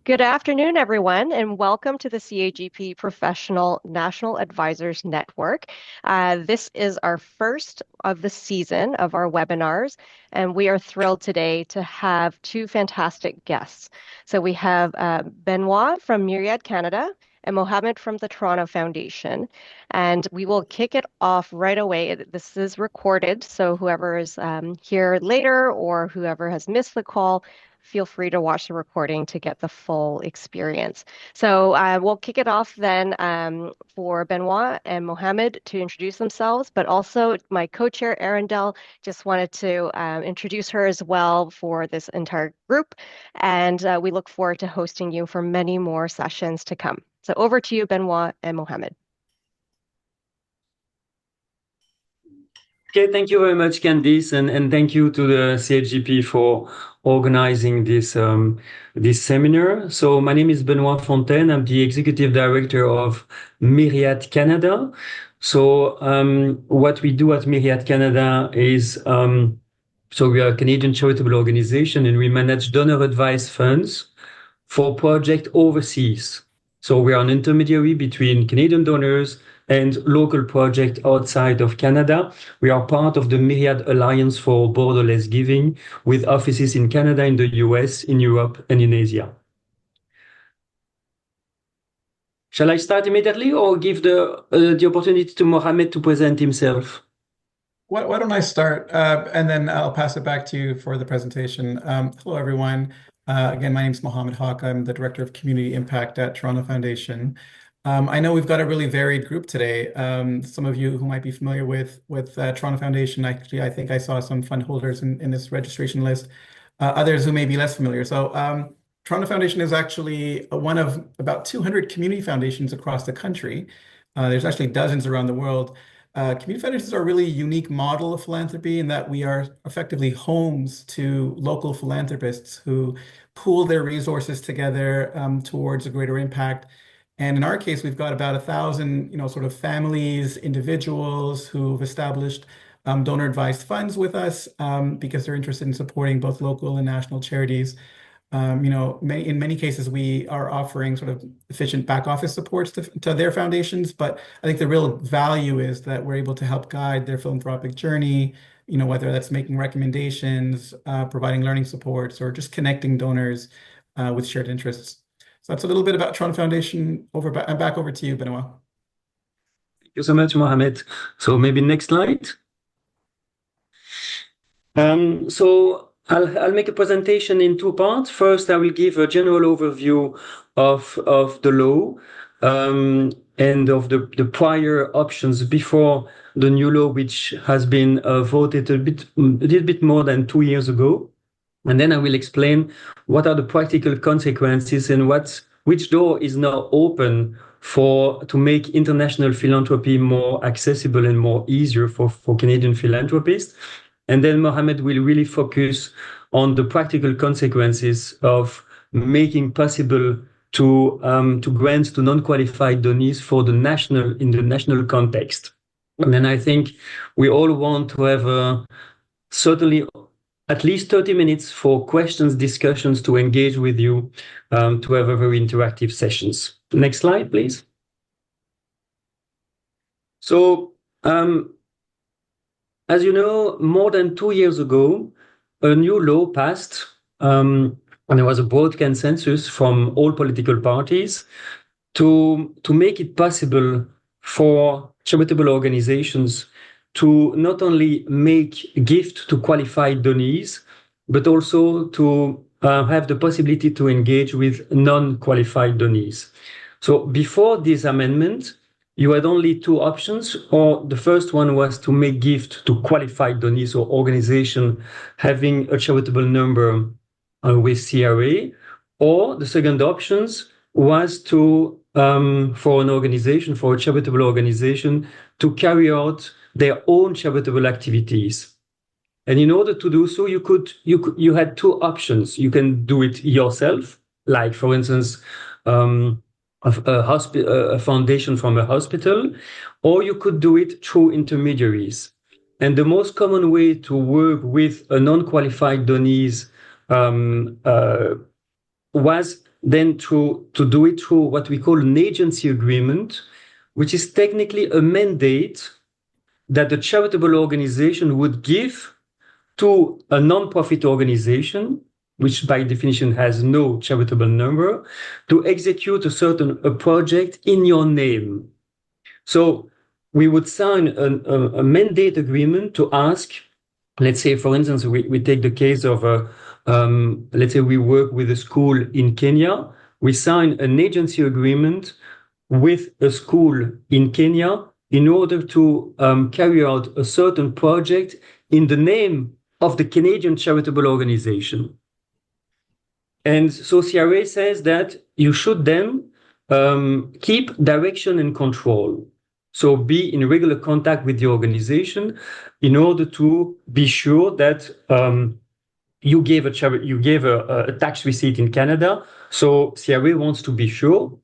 Good afternoon, everyone, and welcome to the CAGP Professional National Advisors Network. This is our first of the season of our webinars, and we are thrilled today to have two fantastic guests. So we have Benoit from Myriad Canada and Mohamed from the Toronto Foundation, and we will kick it off right away. This is recorded, so whoever is here later or whoever has missed the call, feel free to watch the recording to get the full experience. So we'll kick it off then for Benoit and Mohamed to introduce themselves, but also my co-chair, Arundel, just wanted to introduce her as well for this entire group. And we look forward to hosting you for many more sessions to come. So over to you, Benoit and Mohamed. Okay, thank you very much, Candice, and thank you to the CAGP for organizing this seminar. So my name is Benoit Fontaine. I'm the executive director of Myriad Canada. So what we do at Myriad Canada is so we are a Canadian charitable organization, and we manage donor advised funds for projects overseas. So we are an intermediary between Canadian donors and local projects outside of Canada. We are part of the Myriad Alliance for Borderless Giving, with offices in Canada, in the US, in Europe, and in Asia. Shall I start immediately or give the opportunity to Mohamed to present himself? Why don't I start, and then I'll pass it back to you for the presentation. Hello, everyone. Again, my name is Mohamed Huque. I'm the Director of Community Impact at Toronto Foundation. I know we've got a really varied group today. Some of you who might be familiar with Toronto Foundation, actually, I think I saw some fund holders in this registration list. Others who may be less familiar. So Toronto Foundation is actually one of about 200 community foundations across the country. There's actually dozens around the world. Community foundations are a really unique model of philanthropy in that we are effectively homes to local philanthropists who pool their resources together towards a greater impact. And in our case, we've got about 1,000, sort of families, individuals who've established donor advised funds with us because they're interested in supporting both local and national charities. In many cases, we are offering sort of efficient back office supports to their foundations, but I think the real value is that we're able to help guide their philanthropic journey, whether that's making recommendations, providing learning supports, or just connecting donors with shared interests. So that's a little bit about Toronto Foundation. Back over to you, Benoit. Thank you so much, Mohamed. So maybe next slide. So I'll make a presentation in two parts. First, I will give a general overview of the law and of the prior options before the new law, which has been voted a little bit more than 2 years ago. And then I will explain what are the practical consequences and which door is now open to make international philanthropy more accessible and more easier for Canadian philanthropists. And then Mohamed will really focus on the practical consequences of making possible to grant to non-qualified donors in the national context. And then I think we all want to have certainly at least 30 minutes for questions, discussions, to engage with you, to have a very interactive sessions. Next slide, please. So, as you know, more than 2 years ago, a new law passed, and there was a broad consensus from all political parties to make it possible for charitable organizations to not only make gift to qualified donors, but also to have the possibility to engage with non-qualified donors. So before this amendment, you had only two options, or the first one was to make gift to qualified donors or organization having a charitable number with CRA, or the second options was to for a charitable organization to carry out their own charitable activities. And in order to do so, you had two options. You can do it yourself, like for instance, a foundation from a hospital, or you could do it through intermediaries. And the most common way to work with a non-qualified donors was then to do it through what we call an agency agreement, which is technically a mandate that the charitable organization would give to a non-profit organization, which by definition has no charitable number, to execute a project in your name. So we would sign a mandate agreement to ask, let's say, for instance, we take the case of let's say we work with a school in Kenya. We sign an agency agreement with a school in Kenya in order to carry out a certain project in the name of the Canadian charitable organization. And so CRA says that you should then keep direction and control. So be in regular contact with the organization in order to be sure that you gave a tax receipt in Canada. So CRA wants to be sure,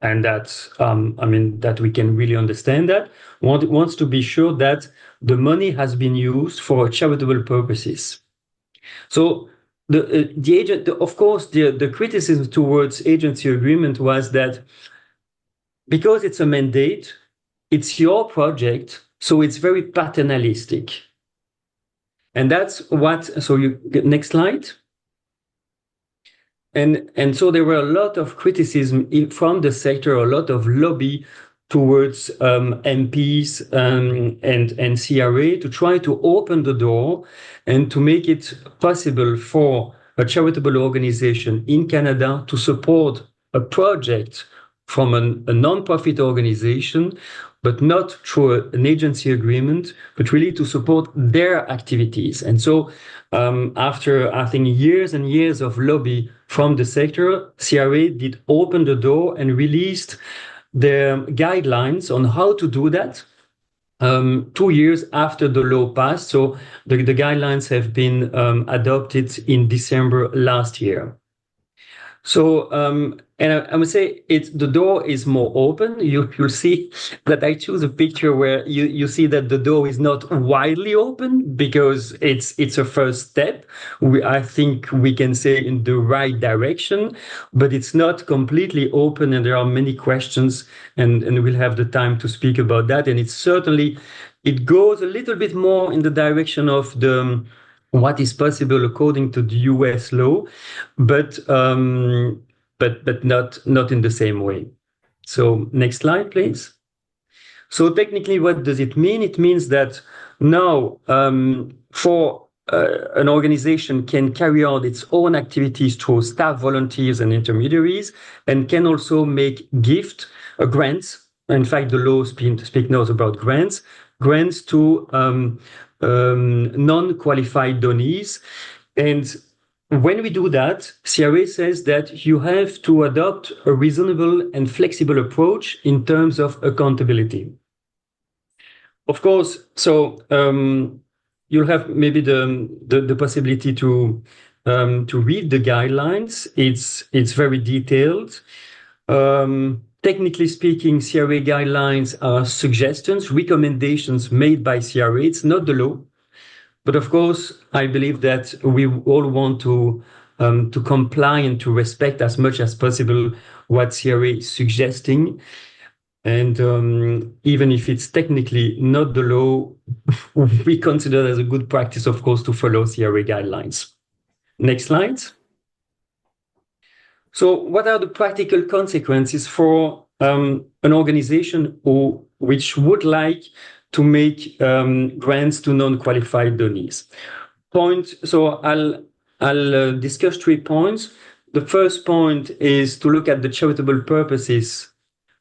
and that's that we can really understand that, wants to be sure that the money has been used for charitable purposes. So of course, the criticism towards agency agreement was that because it's a mandate, it's your project, so it's very paternalistic. And that's so you next slide. And so there were a lot of criticism from the sector, a lot of lobby towards MPs and CRA to try to open the door and to make it possible for a charitable organization in Canada to support a project from a non-profit organization, but not through an agency agreement, but really to support their activities. And so after, I think, years and years of lobby from the sector, CRA did open the door and released the guidelines on how to do that 2 years after the law passed. So the guidelines have been adopted in December last year. So, and I would say the door is more open. You'll see that I choose a picture where you see that the door is not widely open because it's a first step. I think we can say in the right direction, but it's not completely open, and there are many questions, and we'll have the time to speak about that. And it goes a little bit more in the direction of what is possible according to the US law, but not in the same way. So next slide, please. So technically, what does it mean? It means that now for an organization can carry out its own activities through staff, volunteers, and intermediaries, and can also make grants. In fact, the law speak now about grants to non-qualified donors. And when we do that, CRA says that you have to adopt a reasonable and flexible approach in terms of accountability. Of course, so you'll have maybe the possibility to read the guidelines. It's very detailed. Technically speaking, CRA guidelines are suggestions, recommendations made by CRA. It's not the law. But of course, I believe that we all want to comply and to respect as much as possible what CRA is suggesting. And even if it's technically not the law, we consider it as a good practice, of course, to follow CRA guidelines. Next slide. So what are the practical consequences for an organization which would like to make grants to non-qualified donors? So I'll discuss 3 points. The first point is to look at the charitable purposes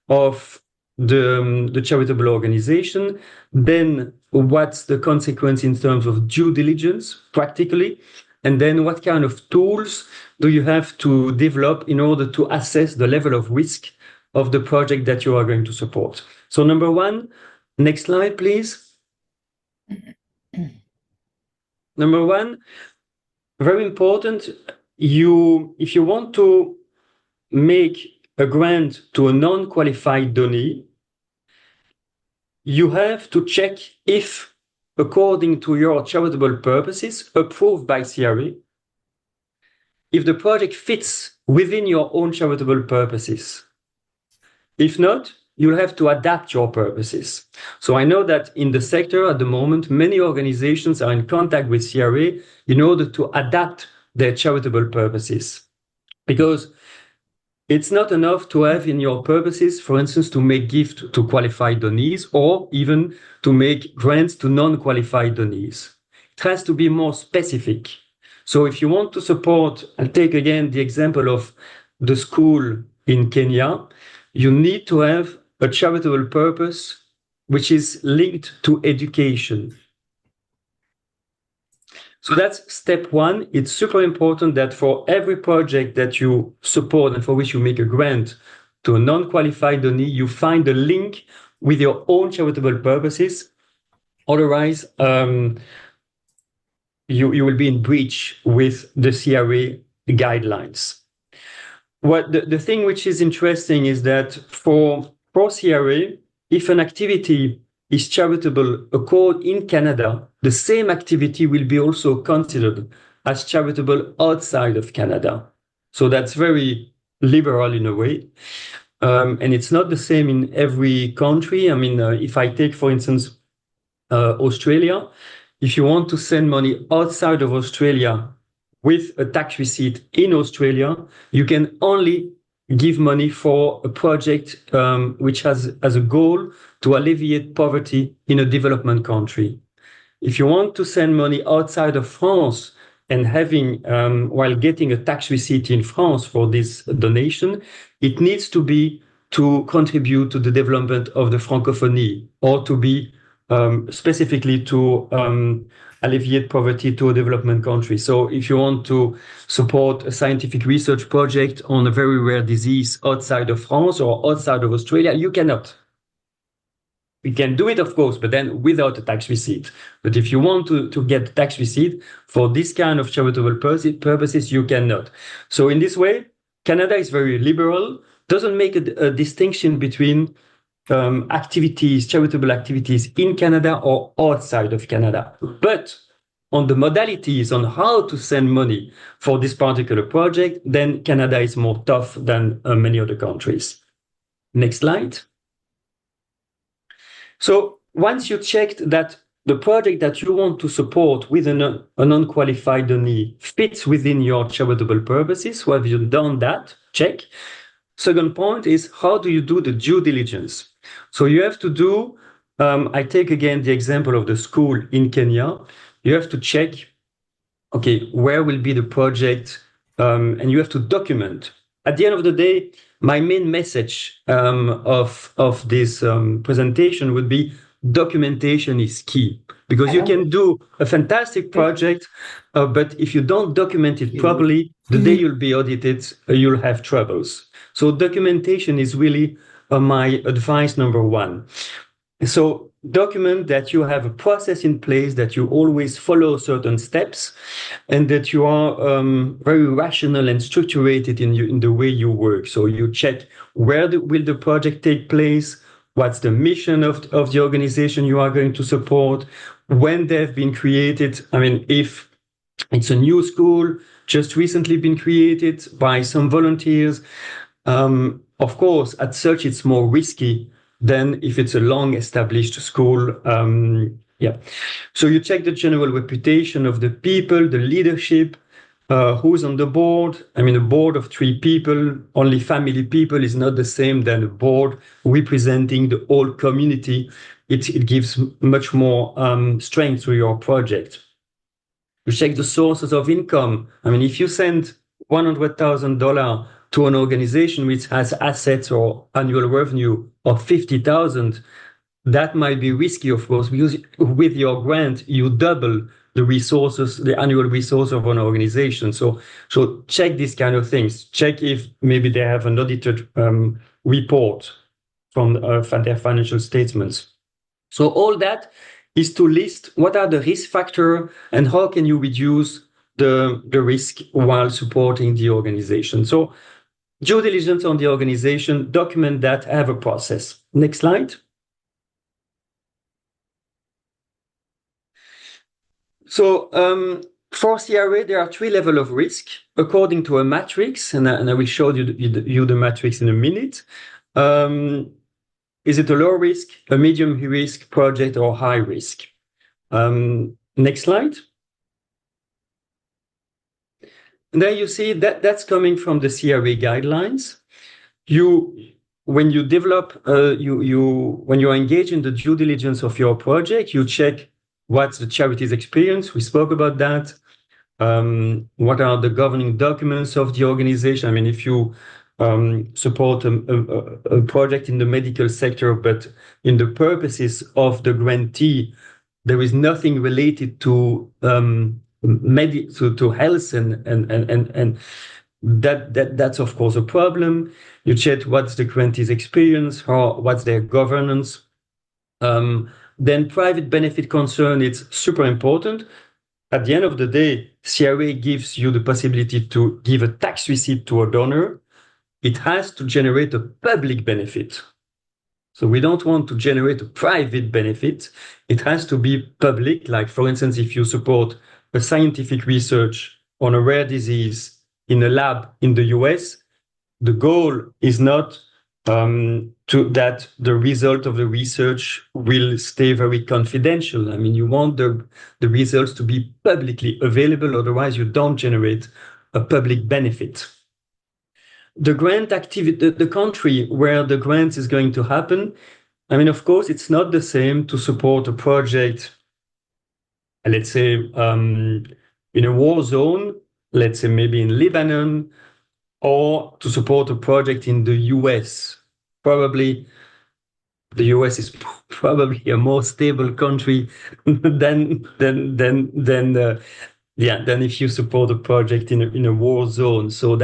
of the charitable organization. Then what's the consequence in terms of due diligence practically? And then what kind of tools do you have to develop in order to assess the level of risk of the project that you are going to support? So number 1, next slide, please. Number 1, very important, if you want to make a grant to a non-qualified donor, you have to check if, according to your charitable purposes approved by CRA, if the project fits within your own charitable purposes. If not, you'll have to adapt your purposes. So I know that in the sector at the moment, many organizations are in contact with CRA in order to adapt their charitable purposes. Because it's not enough to have in your purposes, for instance, to make gifts to qualified donees or even to make grants to non-qualified donees. It has to be more specific. So if you want to support, I'll take again the example of the school in Kenya, you need to have a charitable purpose which is linked to education. So that's step one. It's super important that for every project that you support and for which you make a grant to a non-qualified donee, you find a link with your own charitable purposes. Otherwise, you will be in breach with the CRA guidelines. What the thing which is interesting is that for CRA, if an activity is charitable occurred in Canada, the same activity will be also considered as charitable outside of Canada. So that's very liberal in a way. And it's not the same in every country. I mean, if I take, for instance, Australia, if you want to send money outside of Australia with a tax receipt in Australia, you can only give money for a project which has as a goal to alleviate poverty in a development country. If you want to send money outside of France and having, while getting a tax receipt in France for this donation, it needs to be to contribute to the development of the francophonie or to be specifically to alleviate poverty to a development country. So if you want to support a scientific research project on a very rare disease outside of France or outside of Australia, you cannot. We can do it, of course, but then without a tax receipt. But if you want to get a tax receipt for this kind of charitable purposes, you cannot. So in this way, Canada is very liberal, doesn't make a distinction between activities, charitable activities in Canada or outside of Canada. But on the modalities on how to send money for this particular project, then Canada is more tough than many other countries. Next slide. So once you checked that the project that you want to support with a non-qualified donee fits within your charitable purposes, so have you done that? Check. Second point is, how do you do the due diligence? So you have to do, I take again the example of the school in Kenya. You have to check, okay, where will be the project, and you have to document. At the end of the day, my main message of this presentation would be documentation is key, because you can do a fantastic project, but if you don't document it properly, the day you'll be audited, you'll have troubles. So documentation is really my advice number one. So document that you have a process in place, that you always follow certain steps, and that you are very rational and structured in the way you work. So you check where will the project take place, what's the mission of the organization you are going to support, when they've been created. I mean, if it's a new school, just recently been created by some volunteers, of course, at such it's more risky than if it's a long-established school. So you check the general reputation of the people, the leadership, who's on the board. I mean, a board of 3 people, only family people is not the same than a board representing the whole community. It gives much more strength to your project. You check the sources of income. I mean, if you send $100,000 to an organization which has assets or annual revenue of 50,000, that might be risky, of course, because with your grant, you double the resources, the annual resource of an organization. So check these kind of things. Check if maybe they have an audited report from their financial statements. So all that is to list what are the risk factors and how can you reduce the risk while supporting the organization. So due diligence on the organization, document that, have a process. Next slide. So For CRA, there are three levels of risk according to a matrix, and I will show you the matrix in a minute. Is it a low risk, a medium risk project, or high risk? Next slide. And there you see that's coming from the CRA guidelines. When you develop, when you engage in the due diligence of your project, you check what's the charity's experience. We spoke about that. What are the governing documents of the organization? I mean, if you support a project in the medical sector, but in the purposes of the grantee, there is nothing related to to health and that's of course a problem. You check what's the grantee's experience, what's their governance. Then private benefit concern, it's super important. At the end of the day, CRA gives you the possibility to give a tax receipt to a donor. It has to generate a public benefit. So we don't want to generate a private benefit. It has to be public. Like, for instance, if you support a scientific research on a rare disease in a lab in the US, the goal is not that the result of the research will stay very confidential. I mean, you want the results to be publicly available, otherwise you don't generate a public benefit. The grant activity, the country where the grant is going to happen, I mean, of course, it's not the same to support a project, let's say, in a war zone, let's say maybe in Lebanon, or to support a project in the US. Probably the US is probably a more stable country than if you support a project in a war zone. So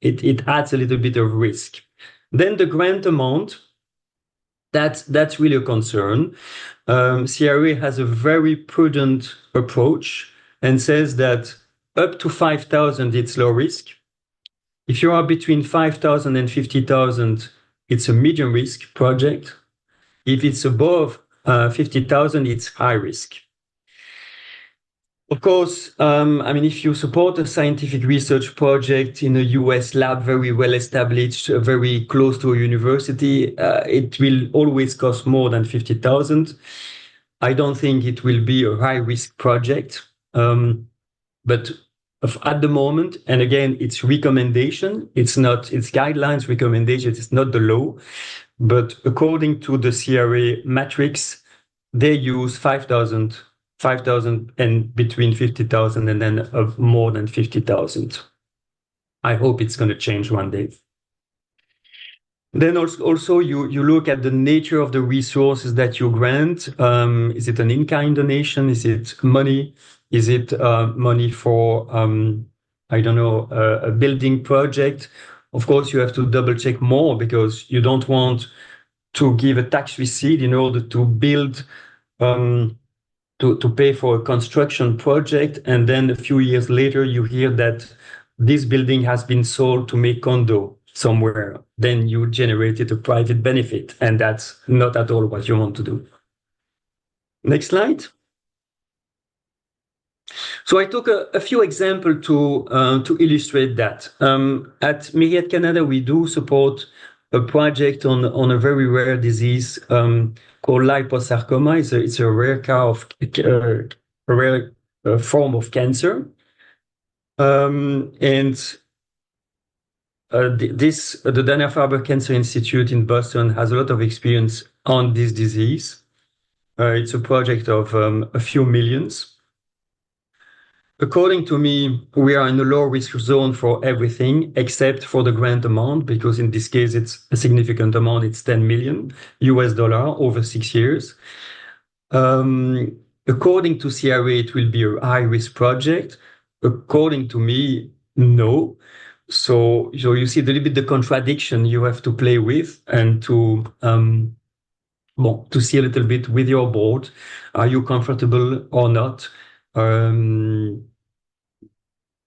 it adds a little bit of risk. Then the grant amount, that's really a concern. CRA has a very prudent approach and says that up to 5,000, it's low risk. If you are between 5,000 and 50,000, it's a medium risk project. If it's above 50,000, it's high risk. Of course, I mean, if you support a scientific research project in a US lab, very well established, very close to a university, it will always cost more than 50,000. I don't think it will be a high risk project, but at the moment, and again, it's recommendation. It's guidelines, recommendations. It's not the law, but according to the CRA matrix, they use 5,000 and between 50,000 and then of more than 50,000. I hope it's going to change one day. Then also you look at the nature of the resources that you grant. Is it an in-kind donation? Is it money? Is it money for, I don't know, a building project? Of course, you have to double check more because you don't want to give a tax receipt in order to build, to pay for a construction project. And then a few years later, you hear that this building has been sold to make condo somewhere. Then you generated a private benefit. And that's not at all what you want to do. Next slide. So I took a few examples to illustrate that. At Myriad Canada, we do support a project on a very rare disease called liposarcoma. It's a rare form of cancer, the Dana-Farber Cancer Institute in Boston has a lot of experience on this disease. It's a project of a few millions. According to me, we are in a low risk zone for everything except for the grant amount, because in this case, it's a significant amount. It's $10 million over 6 years. According to CRA, it will be a high risk project. According to me, no. So you see a little bit the contradiction you have to play with and to see a little bit with your board. Are you comfortable or not?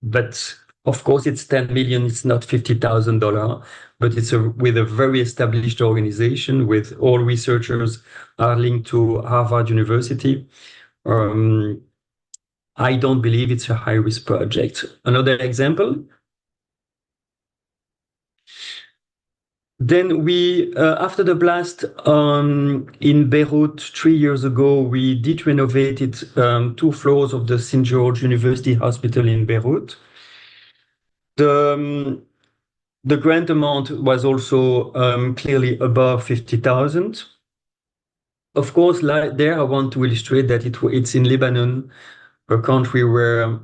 But of course, it's 10 million. It's not $50,000, but it's with a very established organization with all researchers are linked to Harvard University. I don't believe it's a high-risk project. Another example. Then after the blast in Beirut 3 years ago, we did renovated 2 floors of the St. George University Hospital in Beirut. The grant amount was also clearly above 50,000. Of course, there I want to illustrate that it's in Lebanon, a country where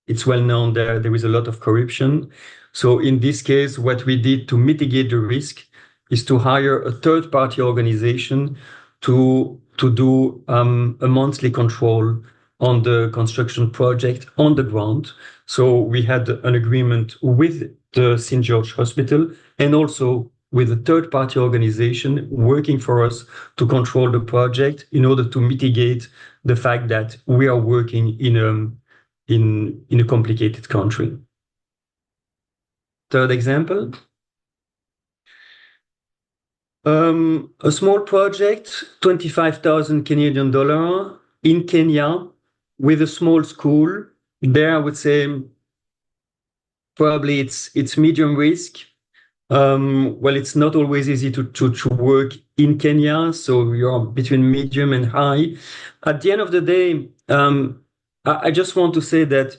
it's well known there is a lot of corruption. So in this case, what we did to mitigate the risk is to hire a third-party organization to do a monthly control on the construction project on the ground. So we had an agreement with the St. George Hospital and also with a third-party organization working for us to control the project in order to mitigate the fact that we are working in a complicated country. Third example. A small project, 25,000 Canadian dollar in Kenya with a small school. There, I would say probably it's medium risk. Well, it's not always easy to work in Kenya, so you're between medium and high. At the end of the day, I just want to say that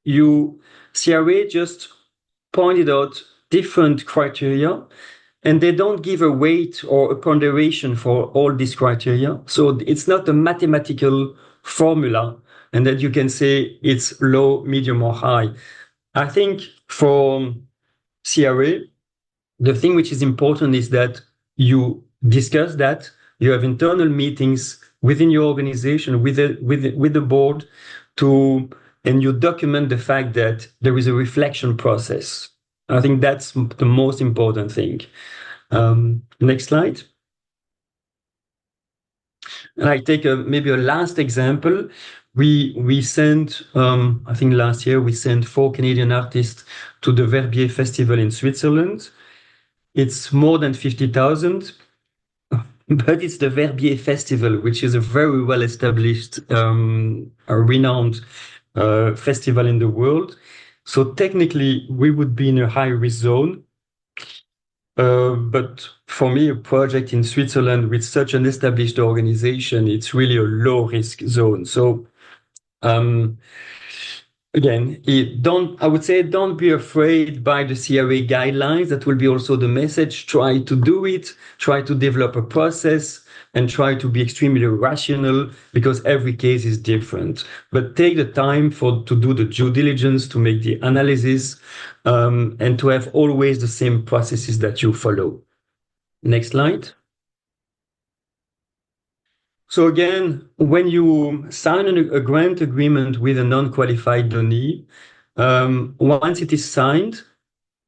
CRA just pointed out different criteria, and they don't give a weight or a ponderation for all these criteria. So it's not a mathematical formula, and that you can say it's low, medium, or high. I think for CRA, the thing which is important is that you discuss that, you have internal meetings within your organization, with the board, and you document the fact that there is a reflection process. I think that's the most important thing. Next slide. And I take maybe a last example. We sent, I think last year, we sent 4 Canadian artists to the Verbier Festival in Switzerland. It's more than 50,000, but it's the Verbier Festival, which is a very well-established, renowned festival in the world. So technically, we would be in a high-risk zone. But for me, a project in Switzerland with such an established organization, it's really a low-risk zone. So again, I would say don't be afraid by the CRA guidelines. That will be also the message. Try to do it, try to develop a process, and try to be extremely rational, because every case is different. But take the time to do the due diligence, to make the analysis, and to have always the same processes that you follow. Next slide. So again, when you sign a grant agreement with a non-qualified donee, once it is signed,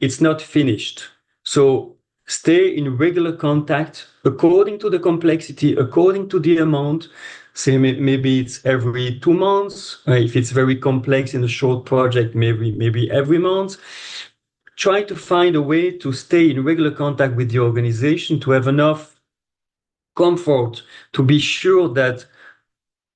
it's not finished. So stay in regular contact according to the complexity, according to the amount. Say maybe it's every 2 months. If it's very complex in a short project, maybe every month. Try to find a way to stay in regular contact with the organization, to have enough comfort to be sure that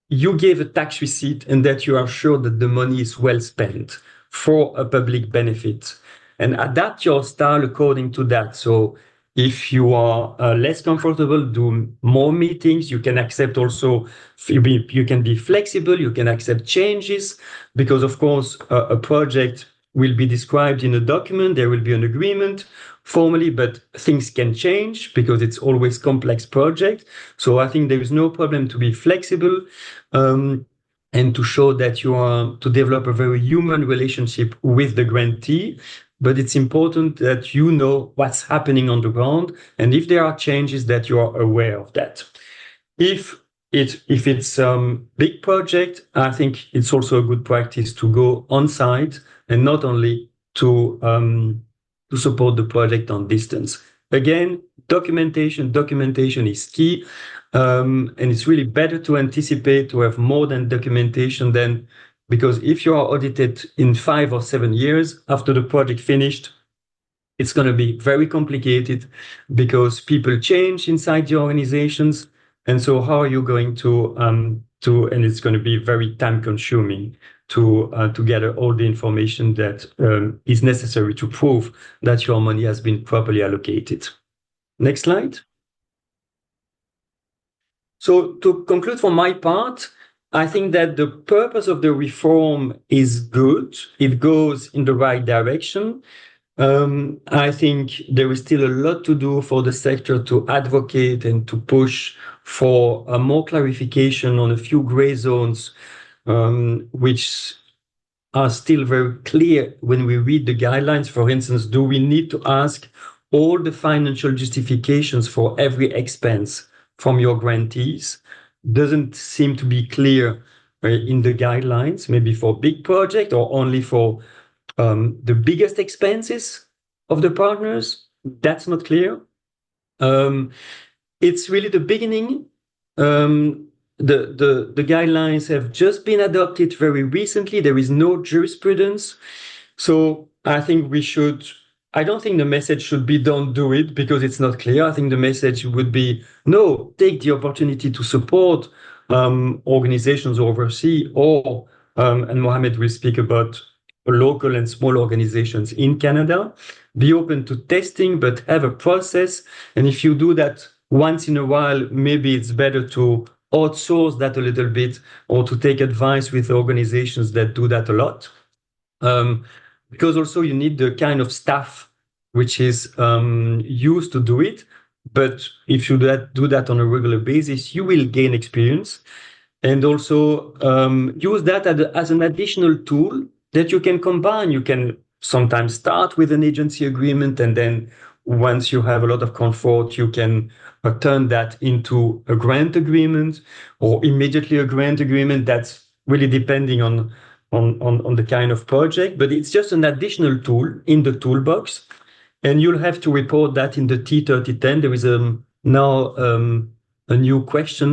you gave a tax receipt and that you are sure that the money is well spent for a public benefit, and adapt your style according to that. So if you are less comfortable, do more meetings. You can accept also, you can be flexible, you can accept changes, because of course a project will be described in a document, there will be an agreement formally, but things can change because it's always complex project. So I think there is no problem to be flexible, and to show that you are to develop a very human relationship with the grantee. But it's important that you know what's happening on the ground, and if there are changes, that you are aware of that. If it's big project, I think it's also a good practice to go on site and not only to support the project on distance. Again, documentation is key, and it's really better to anticipate, to have more than documentation than, because if you are audited in 5 or 7 years after the project finished, it's going to be very complicated, because people change inside the organizations, And so how are you going and it's going to be very time consuming to gather all the information that is necessary to prove that your money has been properly allocated. Next slide. So to conclude for my part, I think that the purpose of the reform is good. It goes in the right direction. I think there is still a lot to do for the sector to advocate and to push for more clarification on a few gray zones, which are still very clear when we read the guidelines. For instance, do we need to ask all the financial justifications for every expense from your grantees? Doesn't seem to be clear in the guidelines, maybe for big project or only for the biggest expenses of the partners. That's not clear. It's really the beginning. The guidelines have just been adopted very recently. There is no jurisprudence. So I think I don't think the message should be don't do it because it's not clear. I think the message would be no, take the opportunity to support organizations overseas and Mohamed will speak about local and small organizations in Canada. Be open to testing, but have a process. And if you do that once in a while, maybe it's better to outsource that a little bit or to take advice with organizations that do that a lot. Because also you need the kind of staff which is used to do it. But if you do that on a regular basis, you will gain experience. And also use that as an additional tool that you can combine. You can sometimes start with an agency agreement, and then once you have a lot of comfort, you can turn that into a grant agreement or immediately a grant agreement. That's really depending on the kind of project, but it's just an additional tool in the toolbox. And you'll have to report that in the T3010. There is now a new question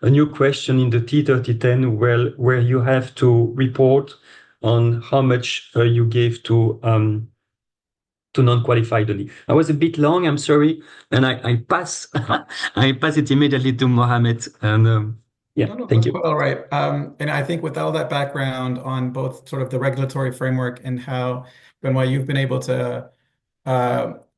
in the T3010 where you have to report on how much you gave to non-qualified only. I was a bit long, I'm sorry, and I pass I pass it immediately to Mohamed. And thank you. All right. And I think with all that background on both sort of the regulatory framework and how, Benoit, you've been able to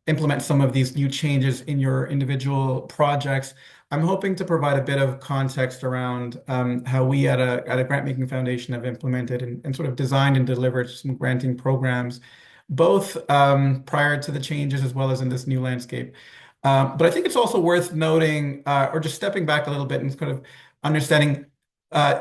implement some of these new changes in your individual projects, I'm hoping to provide a bit of context around how we at a grant-making foundation have implemented and sort of designed and delivered some granting programs, both prior to the changes as well as in this new landscape. But I think it's also worth noting, or just stepping back a little bit and kind of understanding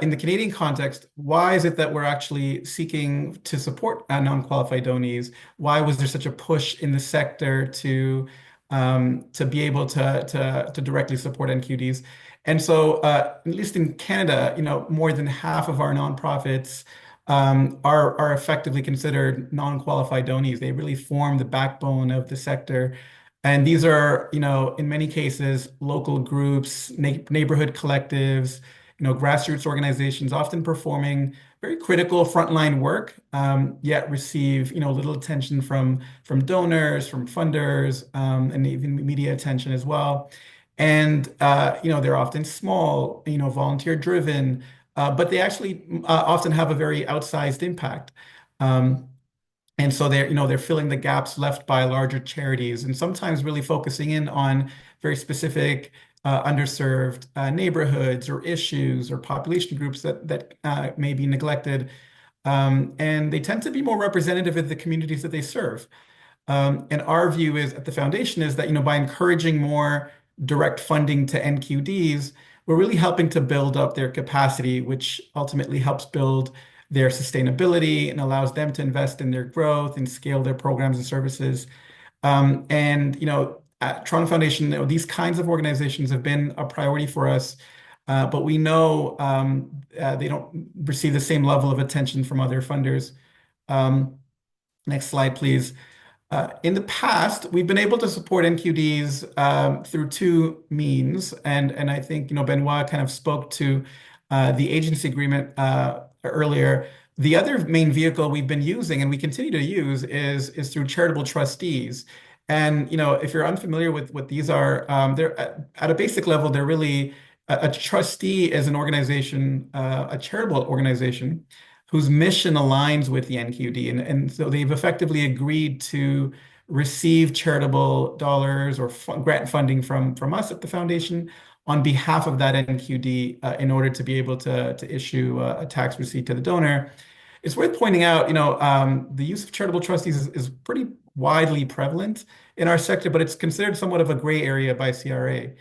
in the Canadian context, why is it that we're actually seeking to support non-qualified donees? Why was there such a push in the sector to be able to directly support NQDs? And so, at least in Canada, more than half of our nonprofits are effectively considered non-qualified donees. They really form the backbone of the sector. And these are, in many cases, local groups, neighborhood collectives, grassroots organizations, often performing very critical frontline work, yet receive, little attention from donors, from funders, and even media attention as well. And, they're often small, volunteer driven, but they actually often have a very outsized impact. And so they're filling the gaps left by larger charities and sometimes really focusing in on very specific underserved neighborhoods or issues or population groups that may be neglected. And they tend to be more representative of the communities that they serve. And our view is at the foundation is that, by encouraging more direct funding to NQDs, we're really helping to build up their capacity, which ultimately helps build their sustainability and allows them to invest in their growth and scale their programs and services. At Toronto Foundation, these kinds of organizations have been a priority for us, but we know they don't receive the same level of attention from other funders. Next slide, please. In the past, we've been able to support NQDs through two means, and I think Benoit kind of spoke to the agency agreement earlier. The other main vehicle we've been using and we continue to use is through charitable trustees. And if you're unfamiliar with what these are, they're at a basic level, they're really a trustee is an organization, a charitable organization whose mission aligns with the NQD. And so they've effectively agreed to receive charitable dollars or grant funding from us at the foundation on behalf of that NQD in order to be able to issue a tax receipt to the donor. It's worth pointing out, the use of charitable trustees is pretty widely prevalent in our sector, but it's considered somewhat of a gray area by CRA.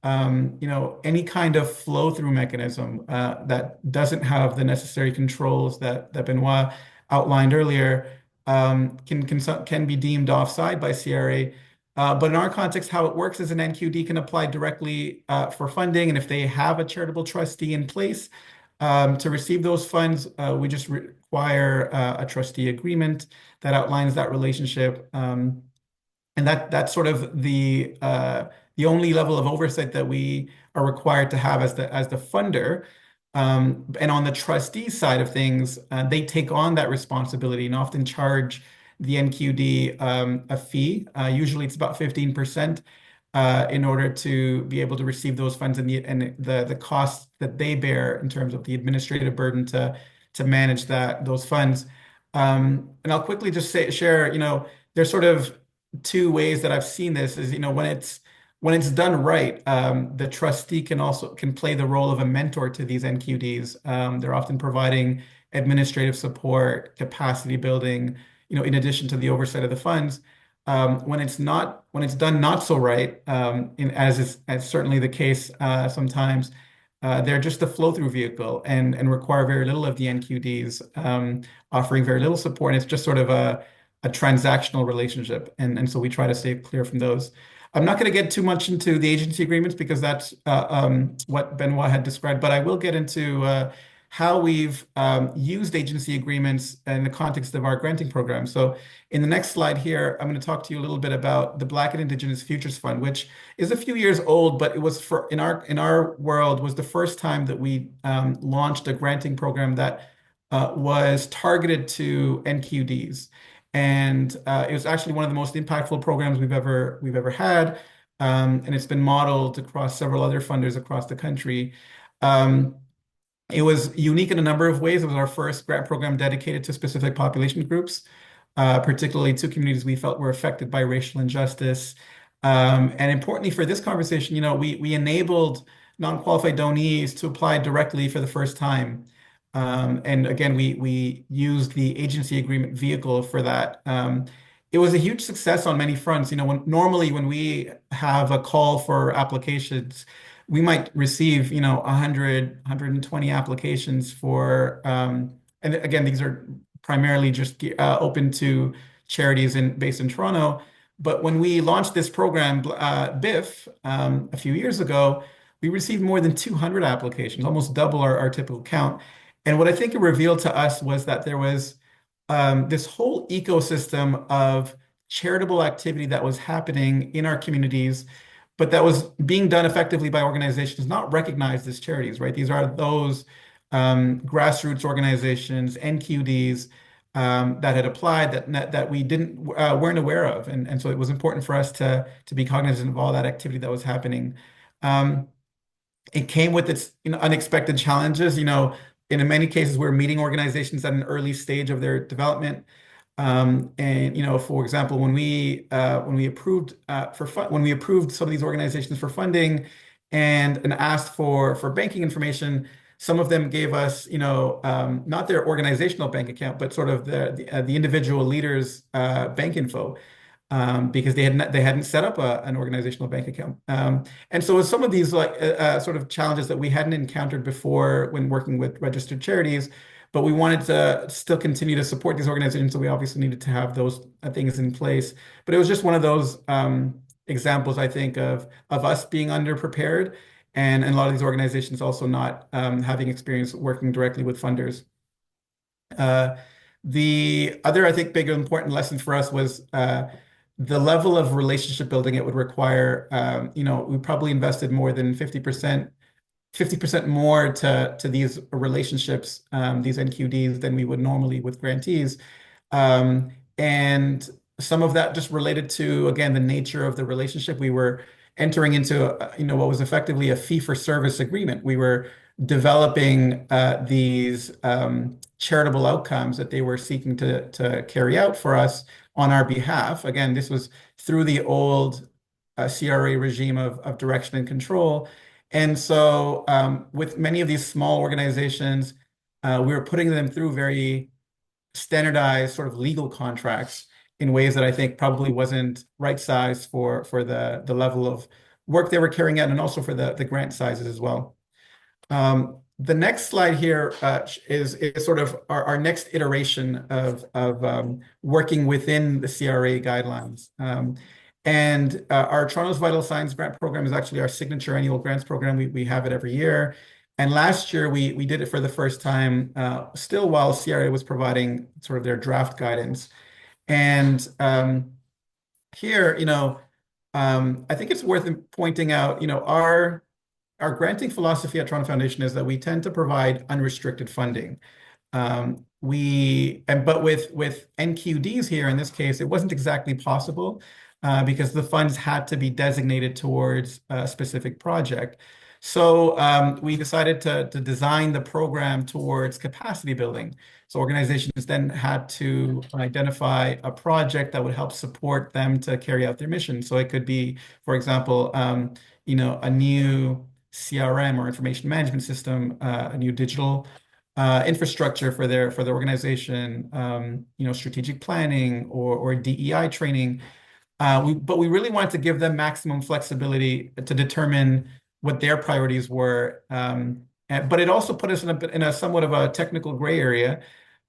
Any kind of flow-through mechanism that doesn't have the necessary controls that Benoit outlined earlier can be deemed offside by CRA. But in our context, how it works is an NQD can apply directly for funding, and if they have a charitable trustee in place to receive those funds, we just require a trustee agreement that outlines that relationship. And that's sort of the only level of oversight that we are required to have as the funder. And on the trustee side of things, they take on that responsibility and often charge the NQD a fee. Usually it's about 15% in order to be able to receive those funds and the costs that they bear in terms of the administrative burden to manage those funds. And I'll quickly just share, there's sort of two ways that I've seen this is, when it's done right, the trustee can play the role of a mentor to these NQDs. They're often providing administrative support, capacity building, in addition to the oversight of the funds. When it's done not so right, as certainly the case sometimes, they're just a flow-through vehicle and require very little of the NQDs, offering very little support. And it's just sort of a transactional relationship. And so we try to stay clear from those. I'm not going to get too much into the agency agreements because that's what Benoit had described, but I will get into how we've used agency agreements in the context of our granting program. So in the next slide here, I'm going to talk to you a little bit about the Black and Indigenous Futures Fund, which is a few years old, but it was in our world was the first time that we launched a granting program that was targeted to NQDs. And it was actually one of the most impactful programs we've ever had, and it's been modeled across several other funders across the country. It was unique in a number of ways. It was our first grant program dedicated to specific population groups, particularly to communities we felt were affected by racial injustice. And importantly for this conversation, we enabled non-qualified donees to apply directly for the first time. And again, we used the agency agreement vehicle for that. It was a huge success on many fronts. Normally when we have a call for applications, we might receive, 100, 120 applications for, and again, these are primarily just open to charities based in Toronto. But when we launched this program, BIF, a few years ago, we received more than 200 applications, almost double our typical count. And what I think it revealed to us was that there was this whole ecosystem of charitable activity that was happening in our communities, but that was being done effectively by organizations not recognized as charities, right? These are those grassroots organizations, NQDs, that had applied that we weren't aware of. And so it was important for us to be cognizant of all that activity that was happening. It came with its unexpected challenges. In many cases, we're meeting organizations at an early stage of their development. For example, when we approved some of these organizations for funding and asked for banking information, some of them gave us, not their organizational bank account, but sort of the individual leaders' bank info. Because they hadn't set up an organizational bank account. And so with some of these sort of challenges that we hadn't encountered before when working with registered charities, but we wanted to still continue to support these organizations, so we obviously needed to have those things in place. But it was just one of those examples, I think, of us being underprepared and a lot of these organizations also not having experience working directly with funders. The other, I think, big important lesson for us was the level of relationship building it would require. We probably invested more than 50% more to these relationships, these NQDs, than we would normally with grantees. And some of that just related to, again, the nature of the relationship. We were entering into what was effectively a fee-for-service agreement. We were developing these charitable outcomes that they were seeking to carry out for us on our behalf. Again, this was through the old CRA regime of direction and control. And so with many of these small organizations, we were putting them through very standardized sort of legal contracts in ways that I think probably wasn't right sized for the level of work they were carrying out and also for the grant sizes as well. The next slide here is sort of our next iteration of working within the CRA guidelines. And our Toronto's Vital Signs Grant Program is actually our signature annual grants program. We have it every year. And last year, we did it for the first time, still while CRA was providing sort of their draft guidance. And here, I think it's worth pointing out, our granting philosophy at Toronto Foundation is that we tend to provide unrestricted funding. But with NQDs here, in this case, it wasn't exactly possible because the funds had to be designated towards a specific project. So we decided to design the program towards capacity building. So organizations then had to identify a project that would help support them to carry out their mission. So it could be, for example, a new CRM or information management system, a new digital infrastructure for their organization, strategic planning or DEI training. But we really wanted to give them maximum flexibility to determine what their priorities were. But it also put us in a somewhat of a technical gray area.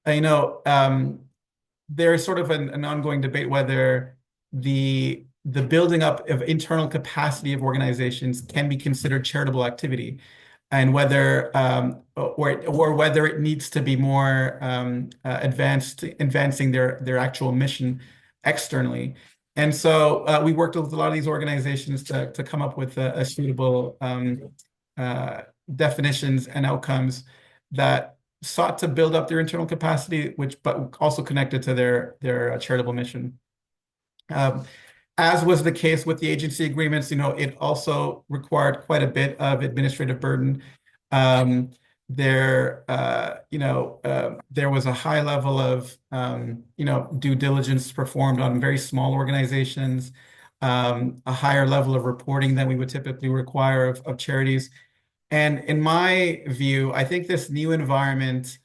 There's sort of an ongoing debate whether the building up of internal capacity of organizations can be considered charitable activity, and whether or whether it needs to be more advancing their actual mission externally. And so we worked with a lot of these organizations to come up with a suitable definitions and outcomes that sought to build up their internal capacity, but also connected to their charitable mission. As was the case with the agency agreements, it also required quite a bit of administrative burden. There was a high level of, due diligence performed on very small organizations, a higher level of reporting than we would typically require of charities. And in my view, I think this new environment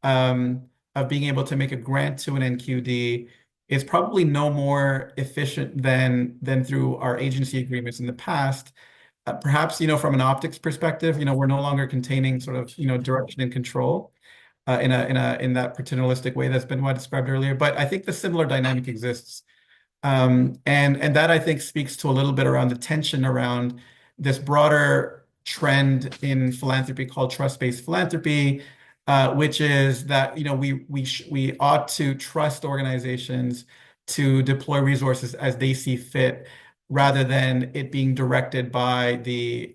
of being able to make a grant to an NQD is probably no more efficient than through our agency agreements in the past. Perhaps, from an optics perspective, we're no longer containing sort of, direction and control in that paternalistic way that's been described earlier. But I think the similar dynamic exists. And that I think speaks to a little bit around the tension around this broader trend in philanthropy called trust-based philanthropy, which is that we ought to trust organizations to deploy resources as they see fit, rather than it being directed by the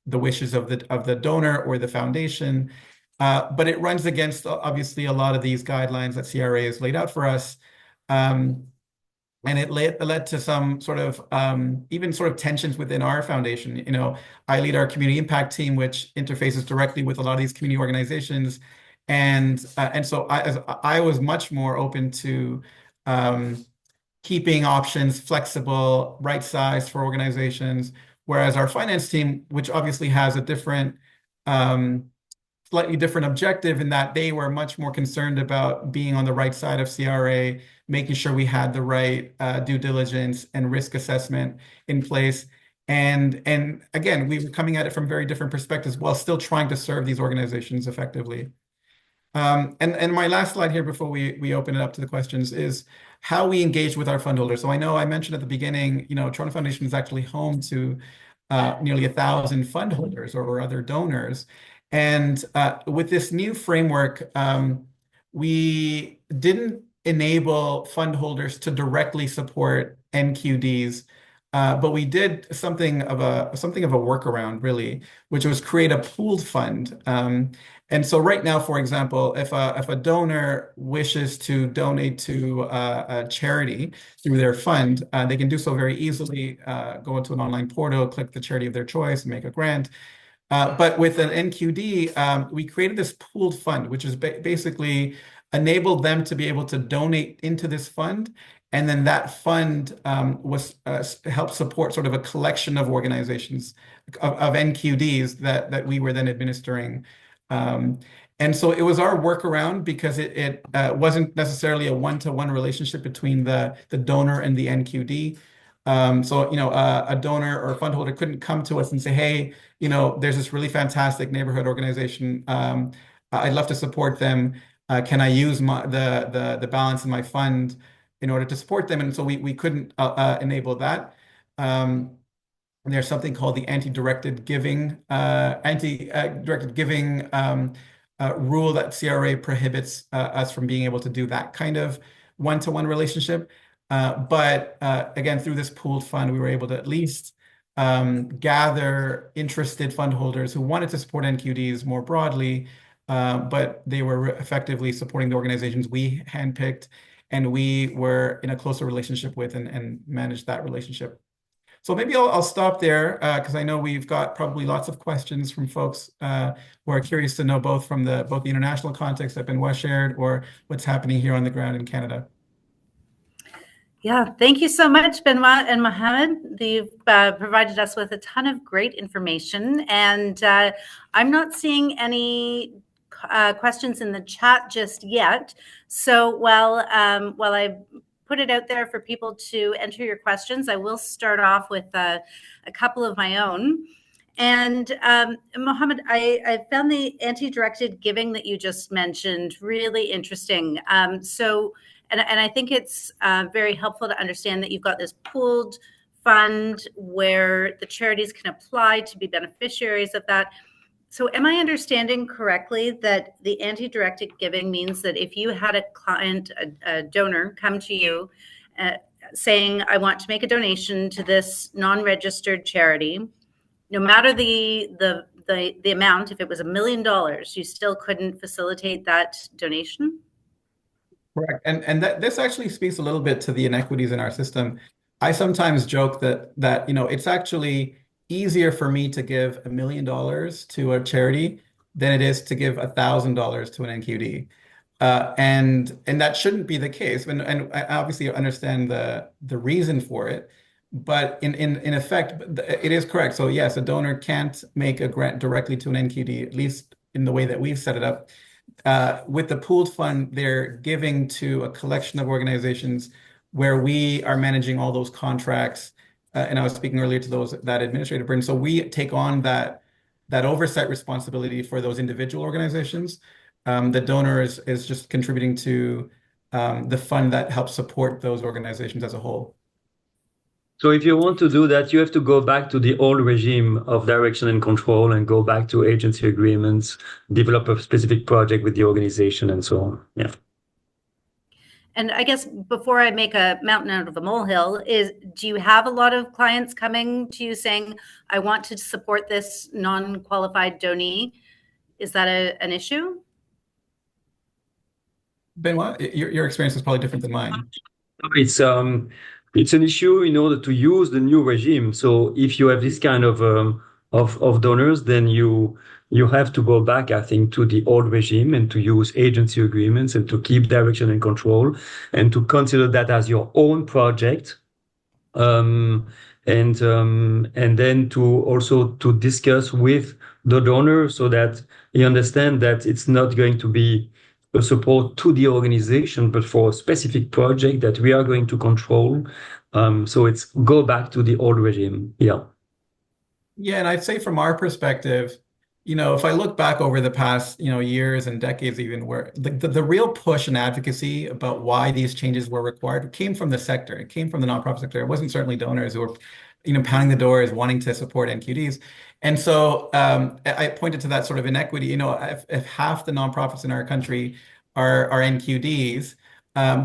wishes of the donor or the foundation. But it runs against obviously a lot of these guidelines that CRA has laid out for us. And it led to some sort of even sort of tensions within our foundation. I lead our community impact team, which interfaces directly with a lot of these community organizations, and so I was much more open to keeping options flexible, right sized for organizations, whereas our finance team, which obviously has a different slightly different objective in that they were much more concerned about being on the right side of CRA, making sure we had the right due diligence and risk assessment in place. And again, we were coming at it from very different perspectives while still trying to serve these organizations effectively. And my last slide here before we open it up to the questions is how we engage with our fund holders. So I know I mentioned at the beginning, Toronto Foundation is actually home to nearly 1,000 fund holders or other donors. And with this new framework, we didn't enable fund holders to directly support NQDs, but we did something of a workaround, really, which was create a pooled fund. And so right now, for example, if a donor wishes to donate to a charity through their fund, they can do so very easily. Go into an online portal, click the charity of their choice, make a grant. But with an NQD, we created this pooled fund, which is basically enabled them to be able to donate into this fund. And then that fund was helped support sort of a collection of organizations of NQDs that we were then administering. Um, and so it was our workaround because it wasn't necessarily a one-to-one relationship between the donor and the NQD. So, a donor or a fund holder couldn't come to us and say, hey, there's this really fantastic neighborhood organization. I'd love to support them. Can I use the balance in my fund in order to support them? And so we couldn't enable that. There's something called the anti-directed giving rule that CRA prohibits us from being able to do that kind of one-to-one relationship. But again, through this pooled fund, we were able to at least gather interested fund holders who wanted to support NQDs more broadly, but they were effectively supporting the organizations we handpicked, and we were in a closer relationship with and managed that relationship. So maybe I'll stop there because I know we've got probably lots of questions from folks who are curious to know both the international context that Benoit shared or what's happening here on the ground in Canada. Yeah, thank you so much, Benoit and Mohamed. You've provided us with a ton of great information, and I'm not seeing any questions in the chat just yet. So while I put it out there for people to enter your questions, I will start off with a couple of my own. And Mohamed, I found the anti-directed giving that you just mentioned really interesting. And I think it's very helpful to understand that you've got this pooled fund where the charities can apply to be beneficiaries of that. So am I understanding correctly that the anti-directed giving means that if you had a client, a donor, come to you saying, I want to make a donation to this non-registered charity, no matter the amount, if it was $1 million, you still couldn't facilitate that donation? Correct. And this actually speaks a little bit to the inequities in our system. I sometimes joke that it's actually easier for me to give $1 million to a charity than it is to give $1,000 to an NQD. And that shouldn't be the case. And I obviously understand the reason for it. But in effect, it is correct. So yes, a donor can't make a grant directly to an NQD, at least in the way that we've set it up. With the pooled fund, they're giving to a collection of organizations where we are managing all those contracts. And I was speaking earlier to that administrative burden. So we take on that oversight responsibility for those individual organizations. The donor is just contributing to the fund that helps support those organizations as a whole. So if you want to do that, you have to go back to the old regime of direction and control and go back to agency agreements, develop a specific project with the organization and so on. Yeah. And I guess before I make a mountain out of a molehill, do you have a lot of clients coming to you saying, I want to support this non-qualified donee? Is that an issue? Benoit, your experience is probably different than mine. It's an issue in order to use the new regime. So if you have this kind of donors, then you have to go back, I think, to the old regime and to use agency agreements and to keep direction and control and to consider that as your own project. And then to also to discuss with the donor so that he understand that it's not going to be a support to the organization, but for a specific project that we are going to control. So it's go back to the old regime. Yeah. Yeah, and I'd say from our perspective, if I look back over the past, years and decades even, where the real push and advocacy about why these changes were required came from the sector. It came from the nonprofit sector. It wasn't certainly donors who were, pounding the doors, wanting to support NQDs. And so I pointed to that sort of inequity. If half the nonprofits in our country are NQDs,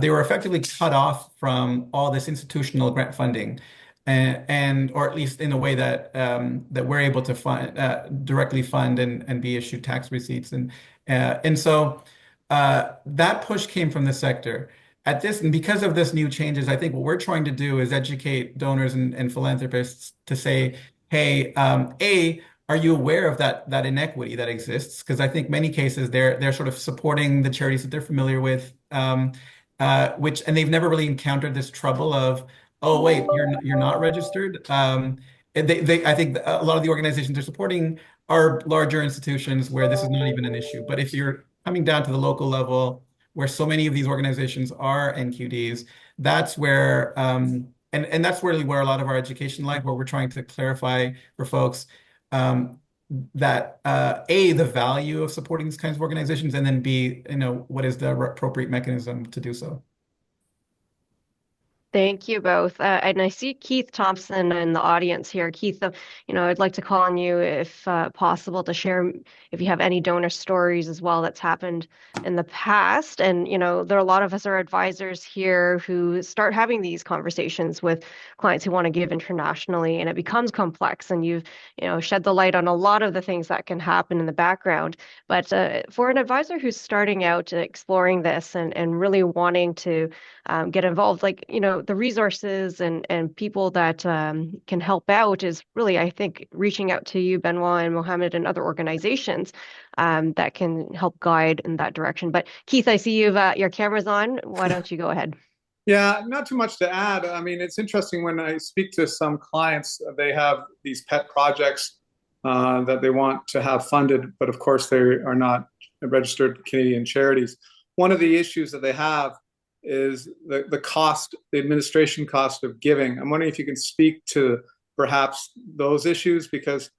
they were effectively cut off from all this institutional grant funding. and or at least in a way that that we're able to fund directly fund and be issued tax receipts and so that push came from the sector. At this, and because of this new changes, I think what we're trying to do is educate donors and philanthropists to say, hey, are you aware of that inequity that exists? Because I think many cases they're sort of supporting the charities that they're familiar with, which and they've never really encountered this trouble of, oh wait, you're not registered. I think a lot of the organizations they're supporting are larger institutions where this is not even an issue. But if you're coming down to the local level, where so many of these organizations are NQDs, that's where and that's really where a lot of our education lies, where we're trying to clarify for folks um, that A, the value of supporting these kinds of organizations, and then B, what is the appropriate mechanism to do so. Thank you both. And I see Keith Thompson in the audience here. Keith, I'd like to call on you if possible to share if you have any donor stories as well that's happened in the past. And, there are a lot of us are advisors here who start having these conversations with clients who want to give internationally, and it becomes complex. And you've, shed the light on a lot of the things that can happen in the background. But for an advisor who's starting out exploring this and really wanting to get involved, the resources and people that can help out is really, I think, reaching out to you, Benoit and Mohamed, and other organizations that can help guide in that direction. But Keith, I see your camera's on. Why don't you go ahead? Yeah, not too much to add. I mean, it's interesting when I speak to some clients, they have these pet projects that they want to have funded, but of course they are not registered Canadian charities. One of the issues that they have is the cost, the administration cost of giving. I'm wondering if you can speak to perhaps those issues, because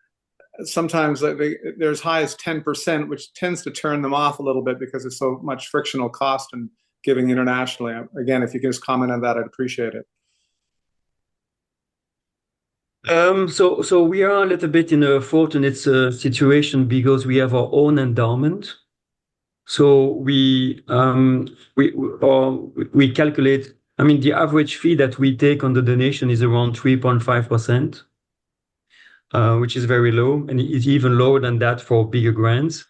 sometimes they're as high as 10%, which tends to turn them off a little bit because there's so much frictional cost in giving internationally. Again, if you can just comment on that, I'd appreciate it. So we are a little bit in a fortunate situation because we have our own endowment. So we calculate. I mean, the average fee that we take on the donation is around 3.5%, which is very low, and it's even lower than that for bigger grants,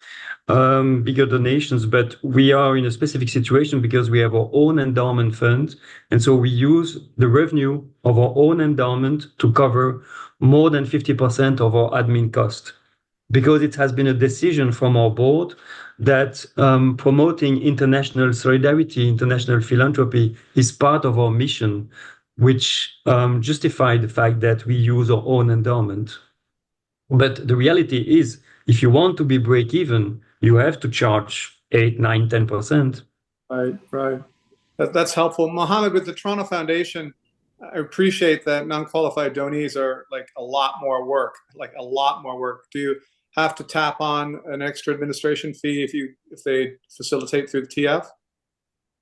bigger donations. But we are in a specific situation because we have our own endowment fund, and so we use the revenue of our own endowment to cover more than 50% of our admin cost, because it has been a decision from our board that promoting international solidarity, international philanthropy is part of our mission, which justifies the fact that we use our own endowment. But the reality is, if you want to be break even, you have to charge 8, 9, 10%. Right. That's helpful. Mohamed, with the Toronto Foundation, I appreciate that non-qualified donees are like a lot more work. Do you have to tap on an extra administration fee if they facilitate through the TF?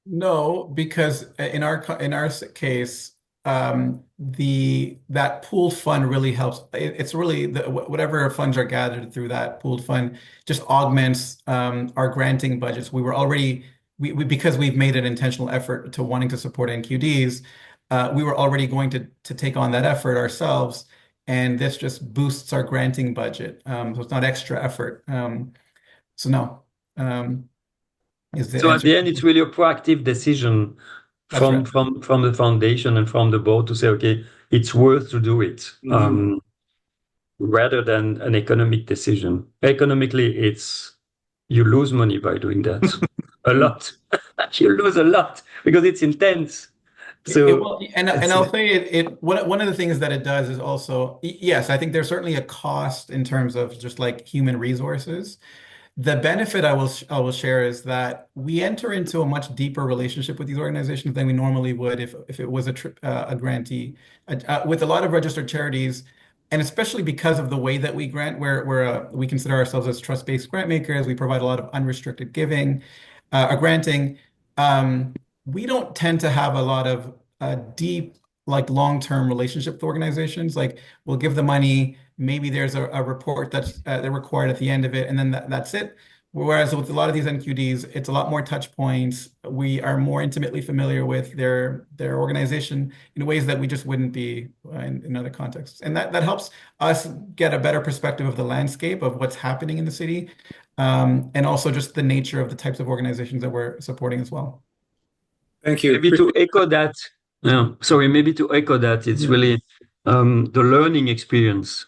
No, because in our case, that pooled fund really helps. It's really whatever funds are gathered through that pooled fund just augments our granting budgets. We were already because we've made an intentional effort to wanting to support NQDs. We were already going to take on that effort ourselves, and this just boosts our granting budget. So it's not extra effort. So no. So at the end, it's really a proactive decision from the foundation and from the board to say, okay, it's worth to do it, rather than an economic decision. Economically, you lose money by doing that. A lot. You lose a lot because it's intense. So and I'll say one of the things that it does is also, yes, I think there's certainly a cost in terms of just like human resources. The benefit I will share is that we enter into a much deeper relationship with these organizations than we normally would if it was a grantee. With a lot of registered charities, and especially because of the way that we grant, where we consider ourselves as trust-based grant makers, we provide a lot of unrestricted giving, granting. We don't tend to have a lot of deep, like long-term relationship with organizations. Like we'll give the money, maybe there's a report that's they're required at the end of it, and then that's it. Whereas with a lot of these NQDs, it's a lot more touch points. We are more intimately familiar with their organization in ways that we just wouldn't be in other contexts. And that helps us get a better perspective of the landscape of what's happening in the city, and also just the nature of the types of organizations that we're supporting as well. Thank you. Maybe to echo that, it's really the learning experience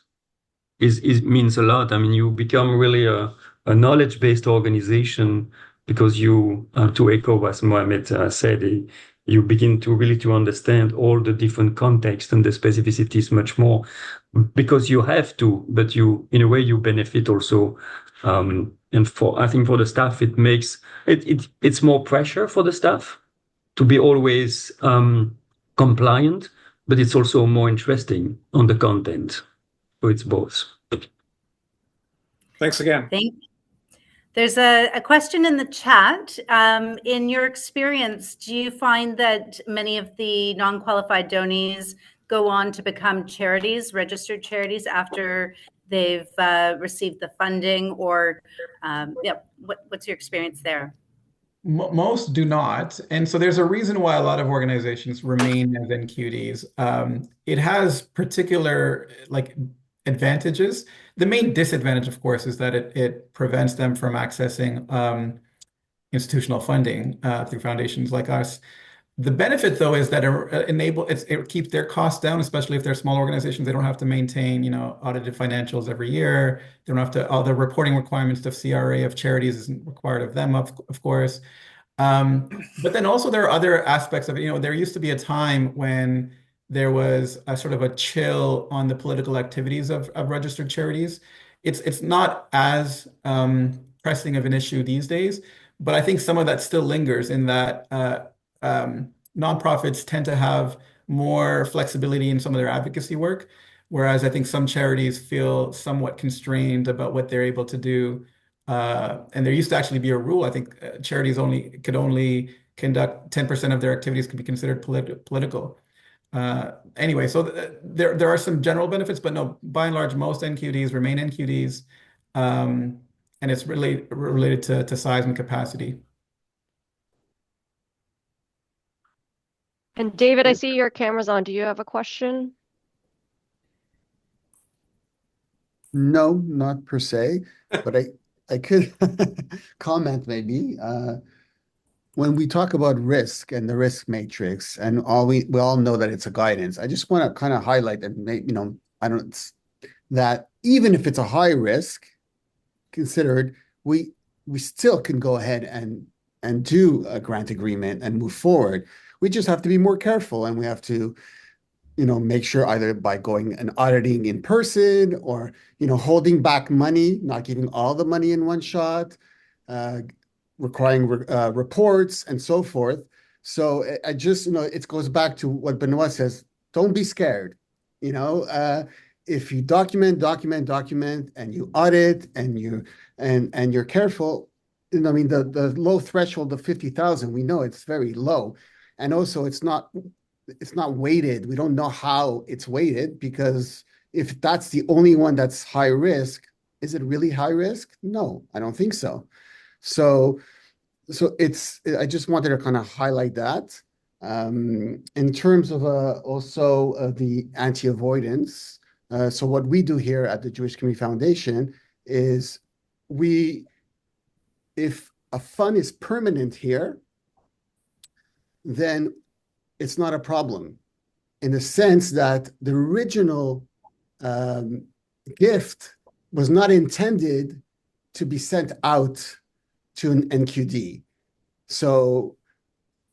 is means a lot. I mean, you become really a knowledge-based organization because you, to echo what Mohamed said, you begin to really to understand all the different contexts and the specificities much more because you have to, but you, in a way, you benefit also. And I think for the staff, it makes it's more pressure for the staff to be always compliant, but it's also more interesting on the content. So it's both. Thanks again. There's a question in the chat. In your experience, do you find that many of the non-qualified donees go on to become charities, registered charities, after they've received the funding? Or what's your experience there? Most do not. And so there's a reason why a lot of organizations remain as NQDs. It has particular advantages. The main disadvantage, of course, is that it prevents them from accessing institutional funding through foundations like us. The benefit, though, is that it keeps their costs down, especially if they're small organizations. They don't have to maintain, audited financials every year. They don't have to, all the reporting requirements of CRA of charities isn't required of them, of course. But then also there are other aspects of it. There used to be a time when there was a sort of a chill on the political activities of registered charities. It's not as pressing of an issue these days, but I think some of that still lingers in that nonprofits tend to have more flexibility in some of their advocacy work, whereas I think some charities feel somewhat constrained about what they're able to do. And there used to actually be a rule. I think charities could only conduct 10% of their activities could be considered political. Anyway, so there are some general benefits, but no, by and large, most NQDs remain NQDs, and it's really related to size and capacity. And David, I see your camera's on. Do you have a question? No, not per se, but I could comment maybe. When we talk about risk and the risk matrix, and we all know that it's a guidance, I just want to kind of highlight that, that even if it's a high risk considered, we still can go ahead and do a grant agreement and move forward. We just have to be more careful, and we have to, make sure either by going and auditing in person or, holding back money, not giving all the money in one shot, requiring reports and so forth. So I just, it goes back to what Benoit says, don't be scared. If you document, and you audit and you're careful, the low threshold of 50,000, we know it's very low. And also it's not weighted. We don't know how it's weighted, because if that's the only one that's high risk, is it really high risk? No, I don't think so. So I just wanted to kind of highlight that. In terms of also the anti-avoidance. So what we do here at the Jewish Community Foundation is if a fund is permanent here, then it's not a problem, in the sense that the original gift was not intended to be sent out to an NQD. So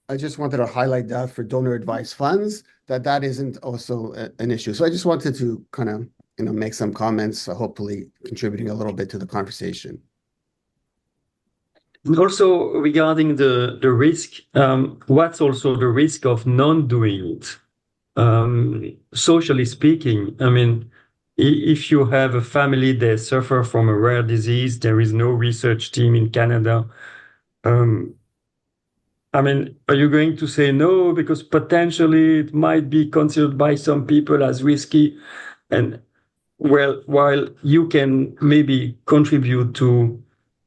I just wanted to highlight that for donor advised funds, that isn't also an issue. So I just wanted to kind of make some comments, hopefully contributing a little bit to the conversation. And also regarding the risk, what's also the risk of non-doing it? Socially speaking, I mean, if you have a family that suffer from a rare disease, there is no research team in Canada. I mean, are you going to say no because potentially it might be considered by some people as risky? And well, while you can maybe contribute to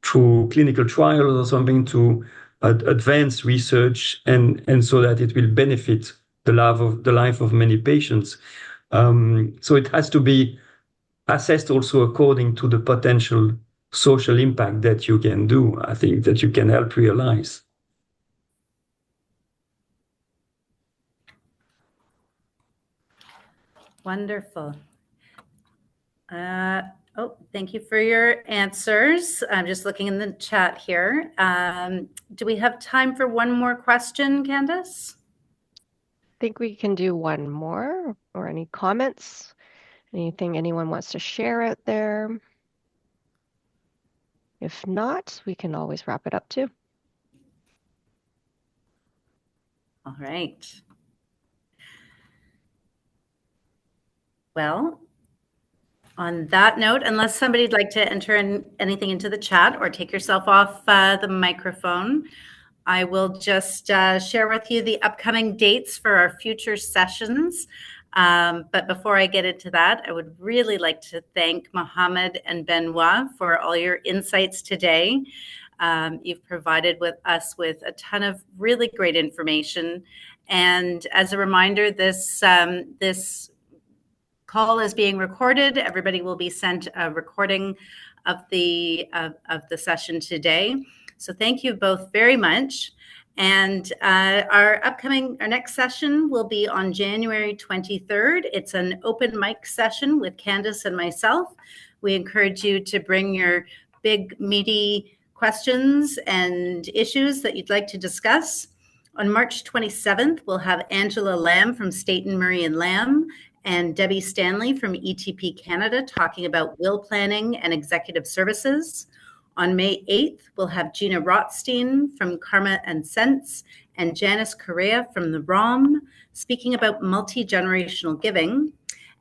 through clinical trials or something to advance research and so that it will benefit the life of many patients. So it has to be assessed also according to the potential social impact that you can do, I think, that you can help realize. Wonderful. Thank you for your answers. I'm just looking in the chat here. Do we have time for one more question, Candace? I think we can do one more, or any comments, anything anyone wants to share out there. If not, we can always wrap it up too. All right. Well, on that note, unless somebody'd like to enter anything into the chat or take yourself off the microphone, I will just share with you the upcoming dates for our future sessions. But before I get into that, I would really like to thank Mohamed and Benoit for all your insights today. You've provided us with a ton of really great information. And as a reminder, this call is being recorded. Everybody will be sent a recording of the session today. So thank you both very much. And our next session will be on January 23rd. It's an open mic session with Candace and myself. We encourage you to bring your big, meaty questions and issues that you'd like to discuss. On March 27th, we'll have Angela Lamb from Staten Murray and Lamb and Debbie Stanley from ETP Canada talking about will planning and executive services. On May 8th, we'll have Gina Rothstein from Karma and Sense and Janice Correa from the ROM speaking about multi-generational giving.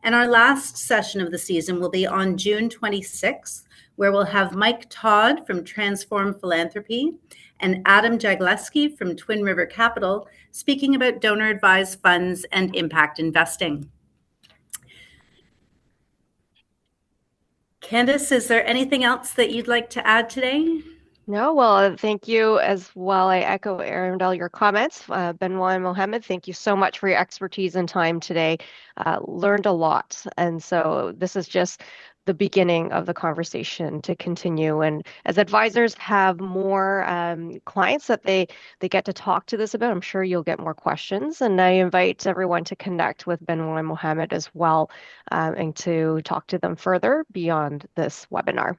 And our last session of the season will be on June 26th, where we'll have Mike Todd from Transform Philanthropy and Adam Jagleski from Twin River Capital speaking about donor-advised funds and impact investing. Candace, is there anything else that you'd like to add today? No, well, thank you as well. I echo Arundel, your comments. Benoit and Mohamed, thank you so much for your expertise and time today. Learned a lot. And so this is just the beginning of the conversation to continue. And as advisors have more clients that they get to talk to this about, I'm sure you'll get more questions. And I invite everyone to connect with Benoit and Mohamed as well and to talk to them further beyond this webinar.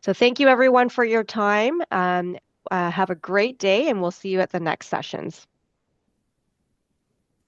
So thank you everyone for your time. Have a great day and we'll see you at the next sessions.